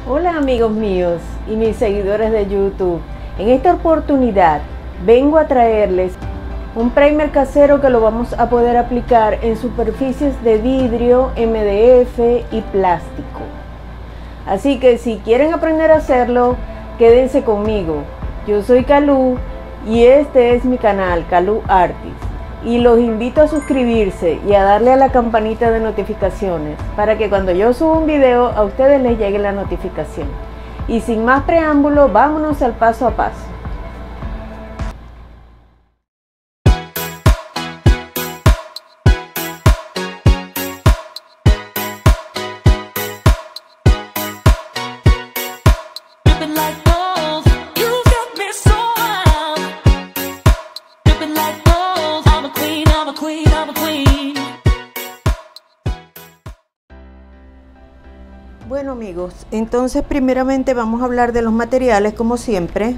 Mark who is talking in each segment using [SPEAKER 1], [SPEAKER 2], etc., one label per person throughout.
[SPEAKER 1] Hola amigos míos y mis seguidores de YouTube. En esta oportunidad vengo a traerles un primer casero que lo vamos a poder aplicar en superficies de vidrio, MDF y plástico. Así que si quieren aprender a hacerlo, quédense conmigo. Yo soy Calú y este es mi canal, Calú Artist. Y los invito a suscribirse y a darle a la campanita de notificaciones para que cuando yo suba un video a ustedes les llegue la notificación. Y sin más preámbulo, vámonos al paso a paso. Bueno amigos, entonces primeramente vamos a hablar de los materiales como siempre.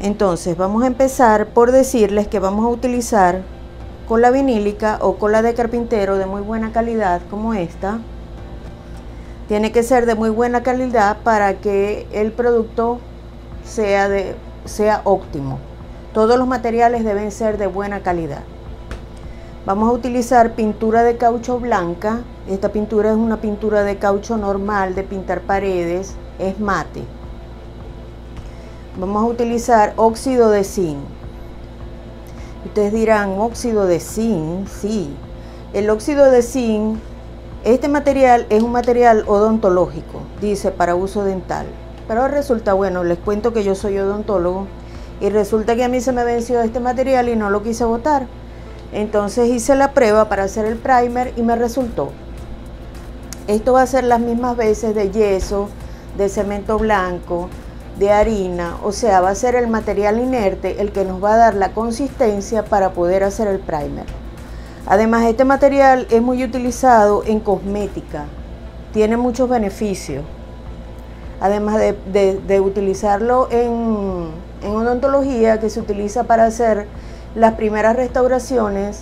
[SPEAKER 1] Entonces vamos a empezar por decirles que vamos a utilizar cola vinílica o cola de carpintero de muy buena calidad como esta. Tiene que ser de muy buena calidad para que el producto sea óptimo. Todos los materiales deben ser de buena calidad. Vamos a utilizar pintura de caucho blanca. Esta pintura es una pintura de caucho normal de pintar paredes, es mate. Vamos a utilizar óxido de zinc. Ustedes dirán, óxido de zinc, sí. El óxido de zinc, este material es un material odontológico, dice para uso dental. Pero resulta, bueno, les cuento que yo soy odontólogo y resulta que a mí se me venció este material y no lo quise botar. Entonces hice la prueba para hacer el primer y me resultó. Esto va a ser las mismas veces de yeso, de cemento blanco, de harina, o sea, va a ser el material inerte el que nos va a dar la consistencia para poder hacer el primer. Además, este material es muy utilizado en cosmética, tiene muchos beneficios. Además de utilizarlo en odontología, que se utiliza para hacer las primeras restauraciones,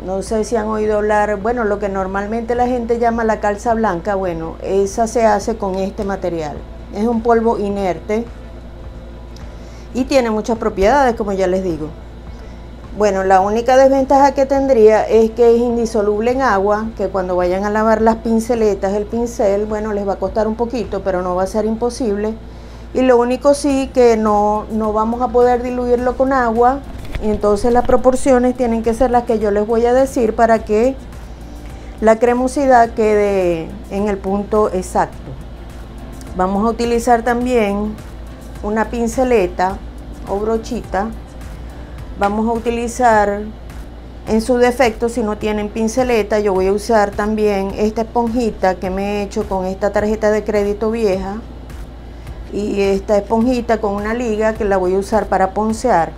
[SPEAKER 1] no sé si han oído hablar, bueno, lo que normalmente la gente llama la calza blanca, bueno, esa se hace con este material. Es un polvo inerte y tiene muchas propiedades, como ya les digo. Bueno, la única desventaja que tendría es que es indisoluble en agua, que cuando vayan a lavar las pinceletas, el pincel, bueno, les va a costar un poquito, pero no va a ser imposible. Y lo único sí que no vamos a poder diluirlo con agua, y entonces las proporciones tienen que ser las que yo les voy a decir para que la cremosidad quede en el punto exacto. Vamos a utilizar también una pinceleta o brochita. Vamos a utilizar, en su defecto, si no tienen pinceleta, yo voy a usar también esta esponjita que me he hecho con esta tarjeta de crédito vieja. Y esta esponjita con una liga que la voy a usar para poncear.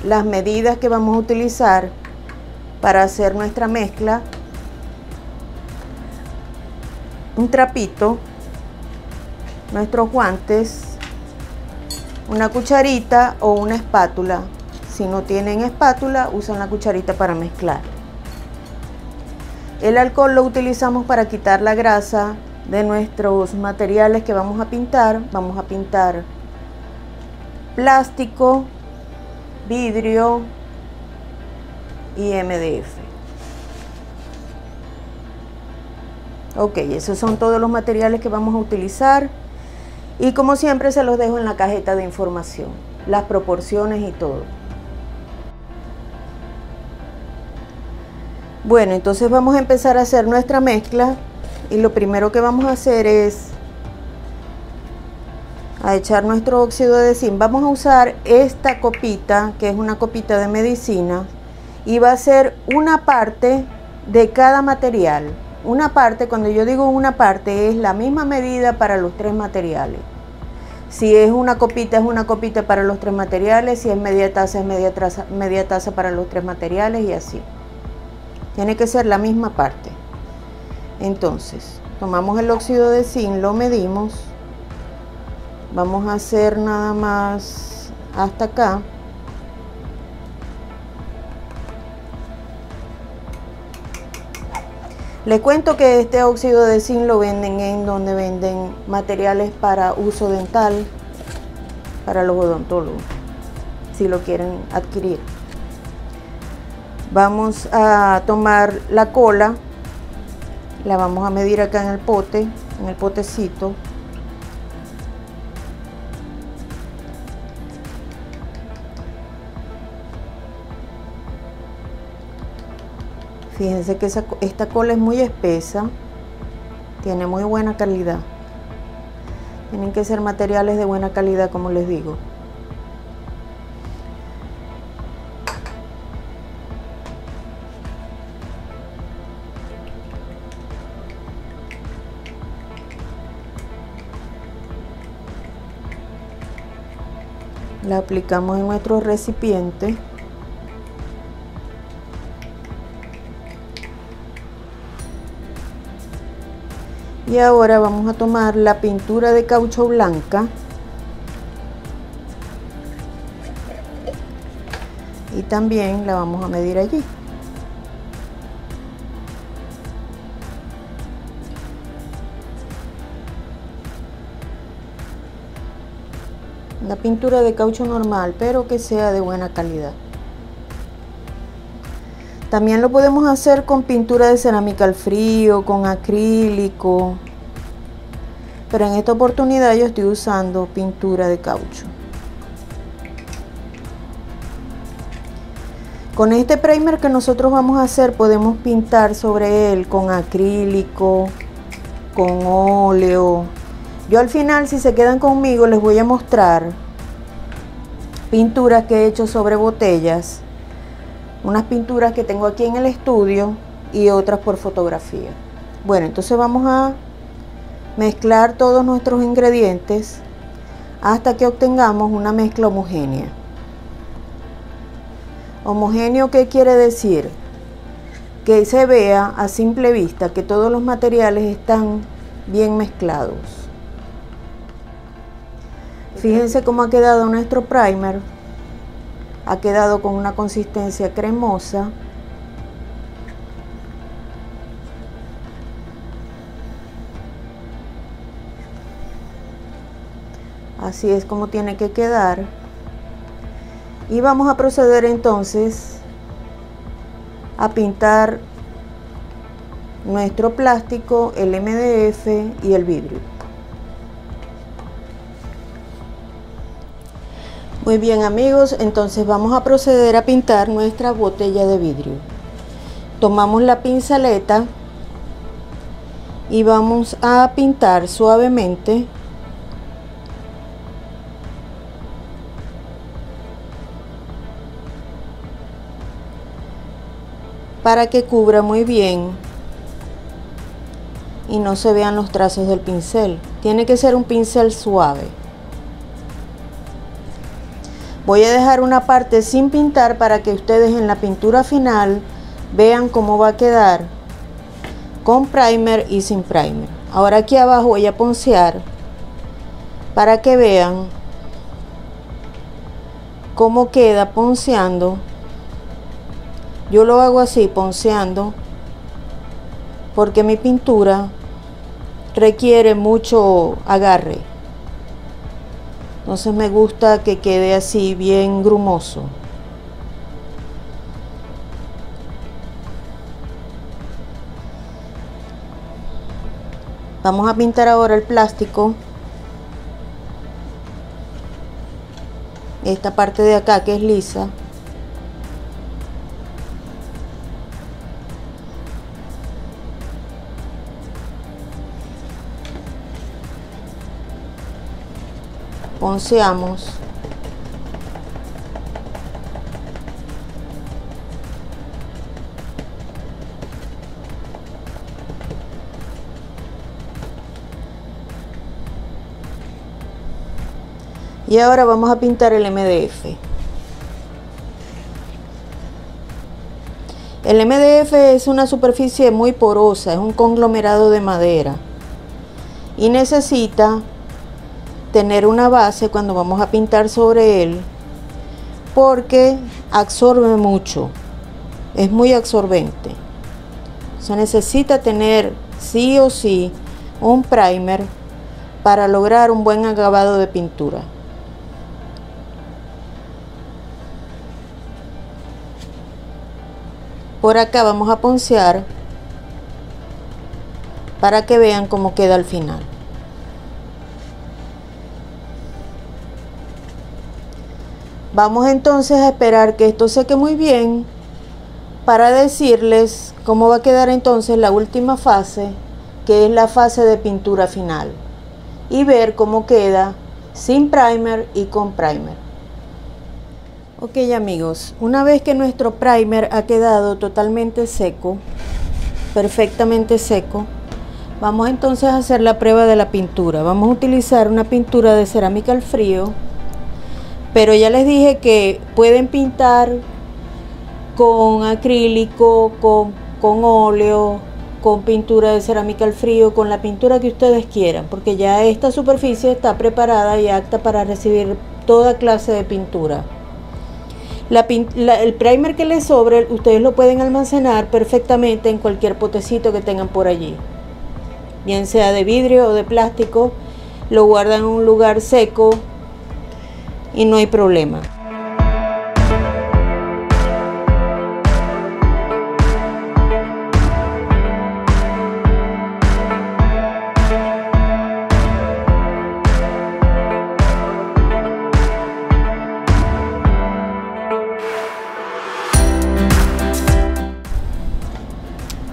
[SPEAKER 1] Las medidas que vamos a utilizar para hacer nuestra mezcla: un trapito, nuestros guantes, una cucharita o una espátula. Si no tienen espátula, usan la cucharita para mezclar. El alcohol lo utilizamos para quitar la grasa de nuestros materiales que vamos a pintar. Vamos a pintar plástico, vidrio y MDF. Ok, esos son todos los materiales que vamos a utilizar y como siempre se los dejo en la cajeta de información, las proporciones y todo. Bueno, entonces vamos a empezar a hacer nuestra mezcla. Y lo primero que vamos a hacer es a echar nuestro óxido de zinc. Vamos a usar esta copita, que es una copita de medicina, y va a ser una parte de cada material. Una parte, cuando yo digo una parte, es la misma medida para los tres materiales. Si es una copita para los tres materiales. Si es media taza, es media taza para los tres materiales, y así. Tiene que ser la misma parte. Entonces, tomamos el óxido de zinc, lo medimos. Vamos a hacer nada más hasta acá. Les cuento que este óxido de zinc lo venden en donde venden materiales para uso dental, para los odontólogos, si lo quieren adquirir. Vamos a tomar la cola, la vamos a medir acá en el pote, en el potecito. Fíjense que esta cola es muy espesa, tiene muy buena calidad. Tienen que ser materiales de buena calidad, como les digo. La aplicamos en nuestro recipiente. Y ahora vamos a tomar la pintura de caucho blanca y también la vamos a medir allí. La pintura de caucho normal, pero que sea de buena calidad. También lo podemos hacer con pintura de cerámica al frío, con acrílico, pero en esta oportunidad yo estoy usando pintura de caucho. Con este primer que nosotros vamos a hacer podemos pintar sobre él con acrílico, con óleo. Yo al final, si se quedan conmigo, les voy a mostrar pinturas que he hecho sobre botellas. Unas pinturas que tengo aquí en el estudio y otras por fotografía. Bueno, entonces vamos a mezclar todos nuestros ingredientes hasta que obtengamos una mezcla homogénea. Homogéneo, ¿qué quiere decir? Que se vea a simple vista que todos los materiales están bien mezclados. Fíjense cómo ha quedado nuestro primer. Ha quedado con una consistencia cremosa. Así es como tiene que quedar. Y vamos a proceder entonces a pintar nuestro plástico, el MDF y el vidrio. Muy bien, amigos, entonces vamos a proceder a pintar nuestra botella de vidrio. Tomamos la pinceleta y vamos a pintar suavemente para que cubra muy bien y no se vean los trazos del pincel. Tiene que ser un pincel suave. Voy a dejar una parte sin pintar para que ustedes en la pintura final vean cómo va a quedar con primer y sin primer. Ahora aquí abajo voy a poncear para que vean cómo queda ponceando. Yo lo hago así, ponceando, porque mi pintura requiere mucho agarre. Entonces me gusta que quede así bien grumoso. Vamos a pintar ahora el plástico. Esta parte de acá que es lisa. Ponceamos. Y ahora vamos a pintar el MDF. El MDF es una superficie muy porosa, es un conglomerado de madera y necesita tener una base cuando vamos a pintar sobre él, porque absorbe mucho, es muy absorbente. Se necesita tener sí o sí un primer para lograr un buen acabado de pintura. Por acá vamos a poncear para que vean cómo queda al final. Vamos entonces a esperar que esto seque muy bien para decirles cómo va a quedar entonces la última fase, que es la fase de pintura final, y ver cómo queda sin primer y con primer. Ok amigos, una vez que nuestro primer ha quedado totalmente seco, perfectamente seco, vamos entonces a hacer la prueba de la pintura. Vamos a utilizar una pintura de cerámica al frío, pero ya les dije que pueden pintar con acrílico, con óleo, con pintura de cerámica al frío, con la pintura que ustedes quieran, porque ya esta superficie está preparada y apta para recibir toda clase de pintura. El primer que les sobre, ustedes lo pueden almacenar perfectamente en cualquier potecito que tengan por allí, bien sea de vidrio o de plástico. Lo guardan en un lugar seco y no hay problema.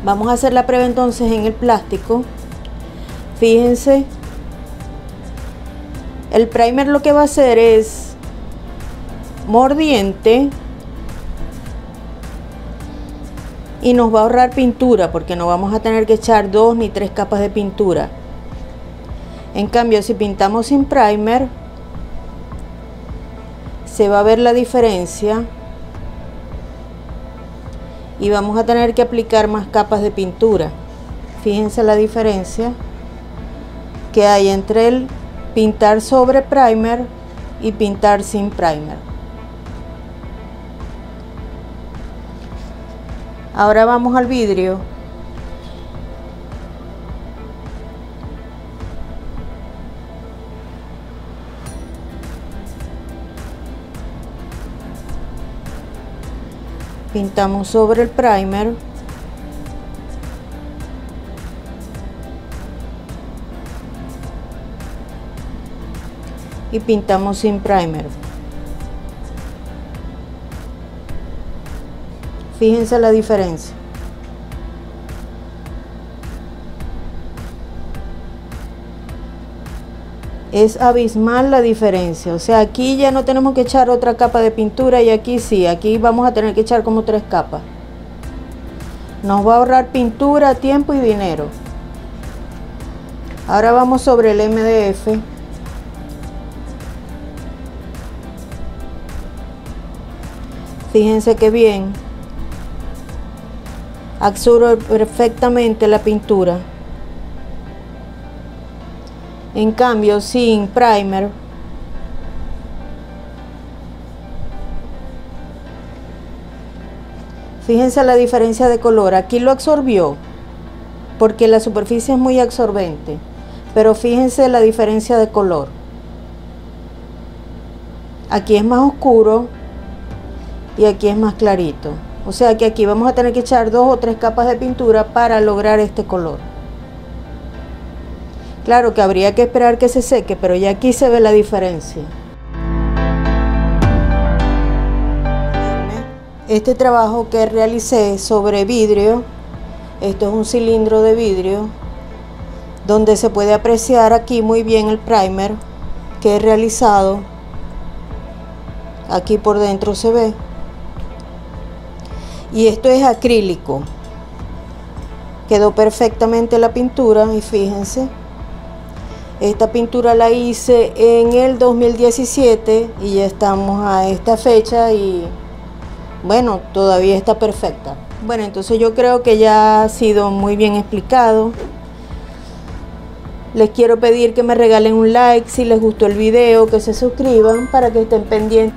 [SPEAKER 1] Vamos a hacer la prueba entonces en el plástico. Fíjense, el primer lo que va a hacer es mordiente y nos va a ahorrar pintura, porque no vamos a tener que echar 2 ni 3 capas de pintura. En cambio, si pintamos sin primer, se va a ver la diferencia y vamos a tener que aplicar más capas de pintura. Fíjense la diferencia que hay entre el pintar sobre primer y pintar sin primer. Ahora vamos al vidrio. Pintamos sobre el primer y pintamos sin primer. Fíjense la diferencia. Es abismal la diferencia. O sea, aquí ya no tenemos que echar otra capa de pintura, y aquí sí, aquí vamos a tener que echar como 3 capas. Nos va a ahorrar pintura, tiempo y dinero. Ahora vamos sobre el MDF. Fíjense que bien absorbe perfectamente la pintura. En cambio, sin primer, fíjense la diferencia de color. Aquí lo absorbió porque la superficie es muy absorbente, pero fíjense la diferencia de color. Aquí es más oscuro y aquí es más clarito. O sea que aquí vamos a tener que echar 2 o 3 capas de pintura para lograr este color. Claro que habría que esperar que se seque, pero ya aquí se ve la diferencia. Este trabajo que realicé sobre vidrio, esto es un cilindro de vidrio, donde se puede apreciar aquí muy bien el primer que he realizado. Aquí por dentro se ve. Y esto es acrílico. Quedó perfectamente la pintura y fíjense. Esta pintura la hice en el 2017 y ya estamos a esta fecha y bueno, todavía está perfecta. Bueno, entonces yo creo que ya ha sido muy bien explicado. Les quiero pedir que me regalen un like si les gustó el video, que se suscriban para que estén pendientes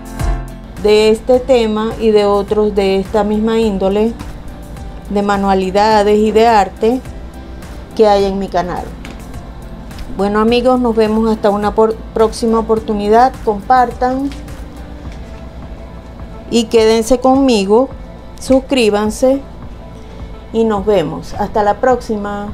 [SPEAKER 1] de este tema y de otros de esta misma índole. de manualidades y de arte que hay en mi canal. Bueno amigos, nos vemos hasta una próxima oportunidad. Compartan y quédense conmigo, suscríbanse y nos vemos. Hasta la próxima.